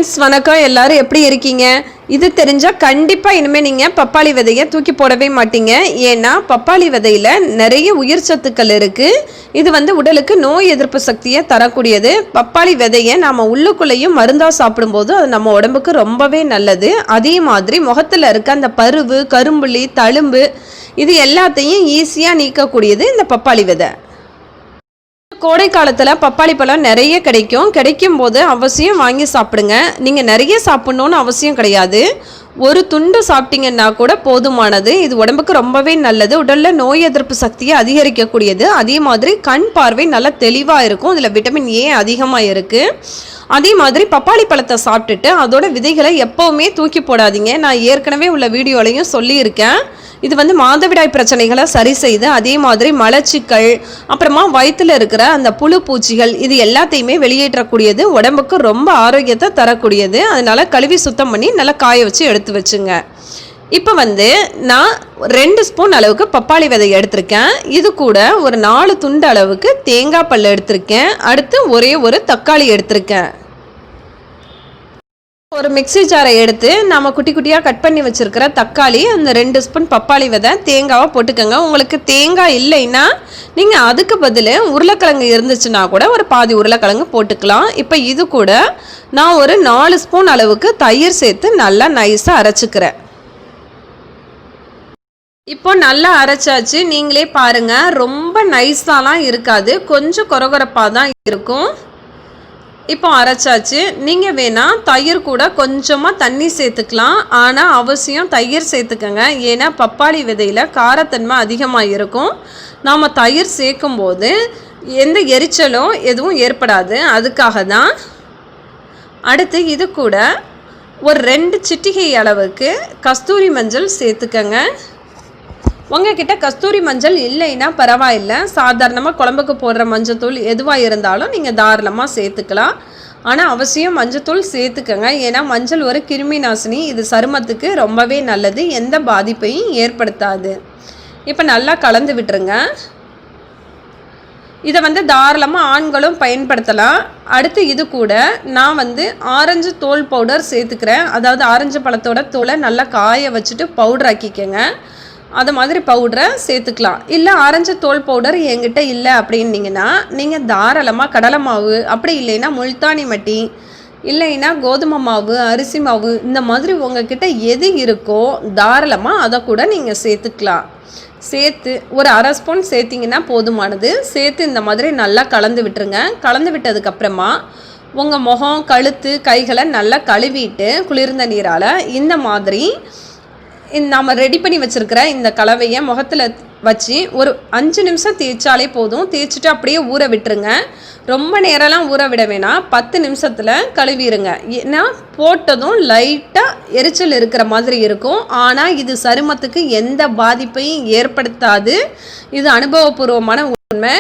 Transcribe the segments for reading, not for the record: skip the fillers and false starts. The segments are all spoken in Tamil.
ஃப்ரெண்ட்ஸ் வணக்கம். எல்லாரும் எப்படி இருக்கீங்க? இது தெரிஞ்சால் கண்டிப்பாக இனிமேல் நீங்கள் பப்பாளி விதையை தூக்கி போடவே மாட்டீங்க. ஏன்னா பப்பாளி விதையில் நிறைய உயிர் சத்துக்கள் இருக்குது. இது உடலுக்கு நோய் எதிர்ப்பு சக்தியை தரக்கூடியது. பப்பாளி விதையை நாம் உள்ளுக்குள்ளேயும் மருந்தாக சாப்பிடும்போது அது நம்ம உடம்புக்கு ரொம்பவே நல்லது. அதே மாதிரி முகத்தில் இருக்க அந்த பருவு, கரும்புள்ளி, தழும்பு இது எல்லாத்தையும் ஈஸியாக நீக்கக்கூடியது இந்த பப்பாளி விதை. கோடை காலத்தில் பப்பாளி பழம் நிறைய கிடைக்கும் போது அவசியம் வாங்கி சாப்பிடுங்க. நீங்கள் நிறைய சாப்பிட்ணுன்னு அவசியம் கிடையாது. ஒரு துண்டு சாப்பிட்டீங்கன்னா கூட போதுமானது. இது உடம்புக்கு ரொம்பவே நல்லது. உடலில் நோய் எதிர்ப்பு சக்தியை அதிகரிக்கக்கூடியது. அதே மாதிரி கண் பார்வை நல்லா தெளிவாக இருக்கும். இதில் விட்டமின் ஏ அதிகமாக இருக்குது. அதே மாதிரி பப்பாளி பழத்தை சாப்பிட்டுட்டு அதோட விதைகளை எப்போவுமே தூக்கி போடாதீங்க. நான் ஏற்கனவே உள்ள வீடியோலையும் சொல்லியிருக்கேன். இது மாதவிடாய் பிரச்சனைகளை சரி செய்து, அதே மாதிரி மலச்சிக்கல், அப்புறமா வயிற்றில் இருக்கிற அந்த புழு பூச்சிகள் இது எல்லாத்தையுமே வெளியேற்றக்கூடியது. உடம்புக்கு ரொம்ப ஆரோக்கியத்தை தரக்கூடியது. அதனால் கழுவி சுத்தம் பண்ணி நல்லா காய வச்சு எடுத்து வச்சுங்க. இப்போ நான் 2 ஸ்பூன் அளவுக்கு பப்பாளி விதை எடுத்திருக்கேன். இது கூட ஒரு 4 துண்டு அளவுக்கு தேங்காய் பல் எடுத்திருக்கேன். அடுத்து ஒரே ஒரு தக்காளி எடுத்திருக்கேன். ஒரு மிக்சி ஜாரை எடுத்து நம்ம குட்டி குட்டியாக கட் பண்ணி வச்சுருக்கிற தக்காளி, அந்த 2 ஸ்பூன் பப்பாளி விதை, தேங்காவை போட்டுக்கோங்க. உங்களுக்கு தேங்காய் இல்லைன்னா நீங்கள் அதுக்கு பதில் உருளைக்கிழங்கு இருந்துச்சுன்னா கூட ஒரு பாதி உருளைக்கிழங்கு போட்டுக்கலாம். இப்போ இது கூட நான் ஒரு 4 ஸ்பூன் அளவுக்கு தயிர் சேர்த்து நல்லா நைஸாக அரைச்சிக்கிறேன். இப்போ நல்லா அரைச்சாச்சு. நீங்களே பாருங்கள், ரொம்ப நைஸாலாம் இருக்காது, கொஞ்சம் கொரகொரப்பாக தான் இருக்கும். இப்போ அரைச்சாச்சு. நீங்கள் வேணால் தயிர் கூட கொஞ்சமாக தண்ணி சேர்த்துக்கலாம். ஆனால் அவசியம் தயிர் சேர்த்துக்கங்க. ஏன்னா பப்பாளி விதையில் காரத்தன்மை அதிகமாக இருக்கும். நாம் தயிர் சேர்க்கும்போது எந்த எரிச்சலும் எதுவும் ஏற்படாது. அதுக்காக தான். அடுத்து இது கூட ஒரு 2 சிட்டிகை அளவுக்கு கஸ்தூரி மஞ்சள் சேர்த்துக்கங்க. உங்ககிட்ட கஸ்தூரி மஞ்சள் இல்லைன்னா பரவாயில்லை, சாதாரணமாக குழம்புக்கு போடுற மஞ்சத்தூள் எதுவாக இருந்தாலும் நீங்கள் தாராளமாக சேர்த்துக்கலாம். ஆனால் அவசியம் மஞ்சத்தூள் சேர்த்துக்கங்க. ஏன்னா மஞ்சள் ஒரு கிருமி நாசினி. இது சருமத்துக்கு ரொம்பவே நல்லது, எந்த பாதிப்பையும் ஏற்படுத்தாது. இப்போ நல்லா கலந்து விட்டுருங்க. இதை தாராளமாக ஆண்களும் பயன்படுத்தலாம். அடுத்து இது கூட நான் ஆரஞ்சு தோல் பவுடர் சேர்த்துக்கிறேன். அதாவது ஆரஞ்சு பழத்தோட தோலை நல்லா காய வச்சுட்டு பவுடர் ஆக்கிக்கங்க. அது மாதிரி பவுடரை சேர்த்துக்கலாம். இல்லை ஆரஞ்சு தோல் பவுடர் என்கிட்ட இல்லை அப்படின்னீங்கன்னா நீங்கள் தாராளமாக கடலை மாவு, அப்படி இல்லைன்னா முல்தானி மட்டி, இல்லைன்னா கோதுமை மாவு, அரிசி மாவு, இந்த மாதிரி உங்ககிட்ட எது இருக்கோ தாராளமாக அதை கூட நீங்கள் சேர்த்துக்கலாம். சேர்த்து ஒரு 1/2 ஸ்பூன் சேர்த்திங்கன்னா போதுமானது. சேர்த்து இந்த மாதிரி நல்லா கலந்து விட்டுருங்க. கலந்து விட்டதுக்கப்புறமா உங்கள் முகம், கழுத்து, கைகளை நல்லா கழுவிட்டு குளிர்ந்த நீரால் இந்த மாதிரி நாம் ரெடி பண்ணி வச்சுருக்கிற இந்த கலவையை முகத்தில் வச்சு ஒரு 5 நிமிஷம் தேய்ச்சாலே போதும். தேய்ச்சிட்டு அப்படியே ஊற விட்டுருங்க. ரொம்ப நேரம்லாம் ஊற விட வேணாம். 10 நிமிஷத்தில் கழுவிடுங்க. ஏன்னா போட்டதும் லைட்டாக எரிச்சல் இருக்கிற மாதிரி இருக்கும். ஆனால் இது சருமத்துக்கு எந்த பாதிப்பையும் ஏற்படுத்தாது. இது அனுபவபூர்வமான உண்மை.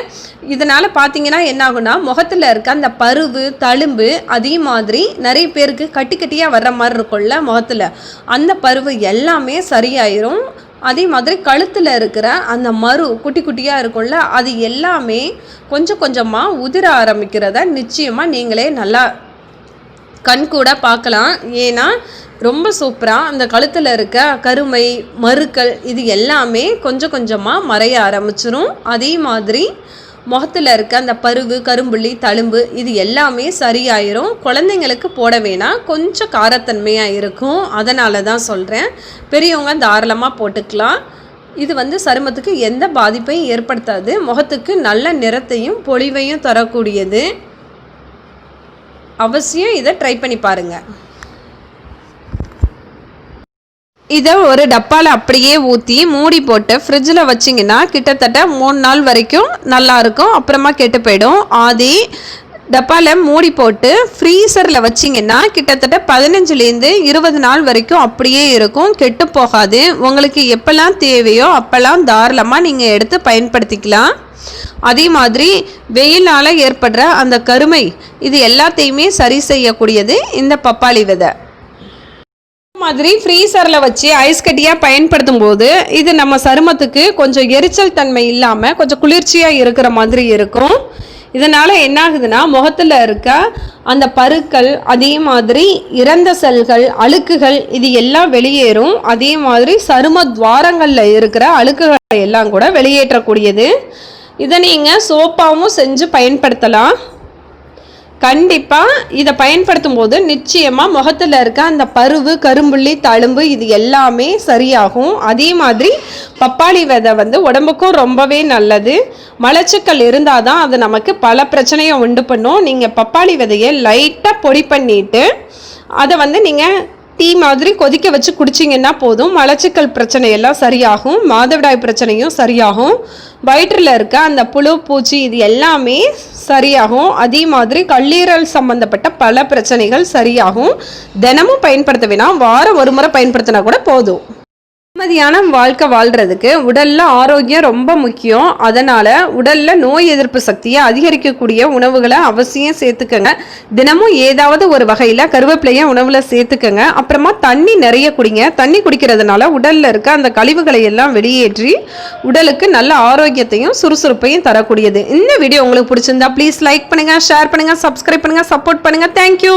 இதனால் பார்த்தீங்கன்னா என்ன ஆகுனா, முகத்தில் இருக்க அந்த பருவு, தழும்பு, அதே மாதிரி நிறைய பேருக்கு கட்டி கட்டியாக வர்ற மாதிரி இருக்கும்ல முகத்தில், அந்த பருவு எல்லாமே சரியாயிரும். அதே மாதிரி கழுத்தில் இருக்கிற அந்த மரு குட்டி குட்டியாக இருக்கும்ல, அது எல்லாமே கொஞ்சம் கொஞ்சமாக உதிர ஆரம்பிக்கிறத நிச்சயமாக நீங்களே நல்லா கண்கூட பார்க்கலாம். ஏன்னா ரொம்ப சூப்பராக அந்த கழுத்தில் இருக்க கருமை, மருக்கள் இது எல்லாமே கொஞ்சம் கொஞ்சமாக மறைய ஆரம்பிச்சிரும். அதே மாதிரி முகத்தில் இருக்க அந்த பருவு, கரும்புள்ளி, தழும்பு இது எல்லாமே சரியாயிரும். குழந்தைங்களுக்கு போட வேணாம், கொஞ்சம் காரத்தன்மையாக இருக்கும். அதனால தான் சொல்கிறேன். பெரியவங்க தாராளமாக போட்டுக்கலாம். இது சருமத்துக்கு எந்த பாதிப்பையும் ஏற்படுத்தாது. முகத்துக்கு நல்ல நிறத்தையும் பொலிவையும் தரக்கூடியது. அவசியம் இதை ட்ரை பண்ணி பாருங்கள். இதை ஒரு டப்பாவில் அப்படியே ஊற்றி மூடி போட்டு ஃப்ரிட்ஜில் வச்சிங்கன்னா கிட்டத்தட்ட 3 நாள் வரைக்கும் நல்லாயிருக்கும். அப்புறமா கெட்டு போயிடும். அதே டப்பாவில் மூடி போட்டு ஃப்ரீசரில் வச்சிங்கன்னா கிட்டத்தட்ட 15லேருந்து 20 நாள் வரைக்கும் அப்படியே இருக்கும், கெட்டு போகாது. உங்களுக்கு எப்போல்லாம் தேவையோ அப்போல்லாம் தாராளமாக நீங்கள் எடுத்து பயன்படுத்திக்கலாம். அதே மாதிரி வெயிலால் ஏற்படுற அந்த கருமை இது எல்லாத்தையுமே சரி செய்யக்கூடியது இந்த பப்பாளி விதை. மாதிரி ஃப்ரீசரில் வச்சு ஐஸ் கட்டியாக பயன்படுத்தும் போது இது நம்ம சருமத்துக்கு கொஞ்சம் எரிச்சல் தன்மை இல்லாமல் கொஞ்சம் குளிர்ச்சியாக இருக்கிற மாதிரி இருக்கும். இதனால் என்ன ஆகுதுன்னா முகத்தில் இருக்க அந்த பருக்கள், அதே மாதிரி இறந்த செல்கள், அழுக்குகள் இது எல்லாம் வெளியேறும். அதே மாதிரி சரும துவாரங்களில் இருக்கிற அழுக்குகளை எல்லாம் கூட வெளியேற்றக்கூடியது. இதை நீங்கள் சோப்பாகவும் செஞ்சு பயன்படுத்தலாம். கண்டிப்பாக இதை பயன்படுத்தும் போது நிச்சயமாக முகத்தில் இருக்க அந்த பருவு, கரும்புள்ளி, தழும்பு இது எல்லாமே சரியாகும். அதே மாதிரி பப்பாளி விதை உடம்புக்கும் ரொம்பவே நல்லது. மலச்சிக்கல் இருந்தால் தான் அது நமக்கு பல பிரச்சனையை உண்டு பண்ணும். நீங்கள் பப்பாளி விதையை லைட்டாக பொடி பண்ணிவிட்டு அதை நீங்கள் டீ மாதிரி கொதிக்க வச்சு குடிச்சிங்கன்னா போதும். மலச்சிக்கல் பிரச்சனையெல்லாம் சரியாகும். மாதவிடாய் பிரச்சனையும் சரியாகும். வயிற்றில் இருக்க அந்த புழு, பூச்சி இது எல்லாமே சரியாகும். அதே மாதிரி கல்லீரல் சம்பந்தப்பட்ட பல பிரச்சனைகள் சரியாகும். தினமும் பயன்படுத்த வேணாம், வாரம் ஒரு முறை பயன்படுத்தினா கூட போதும். நிம்மதியான வாழ்க்கை வாழ்கிறதுக்கு உடலில் ஆரோக்கியம் ரொம்ப முக்கியம். அதனால் உடலில் நோய் எதிர்ப்பு சக்தியை அதிகரிக்கக்கூடிய உணவுகளை அவசியம் சேர்த்துக்கங்க. தினமும் ஏதாவது ஒரு வகையில் கருவேப்பிலையை உணவில் சேர்த்துக்கங்க. அப்புறமா தண்ணி நிறைய குடிங்க. தண்ணி குடிக்கிறதுனால உடலில் இருக்க அந்த கழிவுகளை எல்லாம் வெளியேற்றி உடலுக்கு நல்ல ஆரோக்கியத்தையும் சுறுசுறுப்பையும் தரக்கூடியது. இந்த வீடியோ உங்களுக்கு பிடிச்சிருந்தா ப்ளீஸ் லைக் பண்ணுங்கள், ஷேர் பண்ணுங்கள், சப்ஸ்கிரைப் பண்ணுங்கள், சப்போர்ட் பண்ணுங்கள். தேங்க்யூ.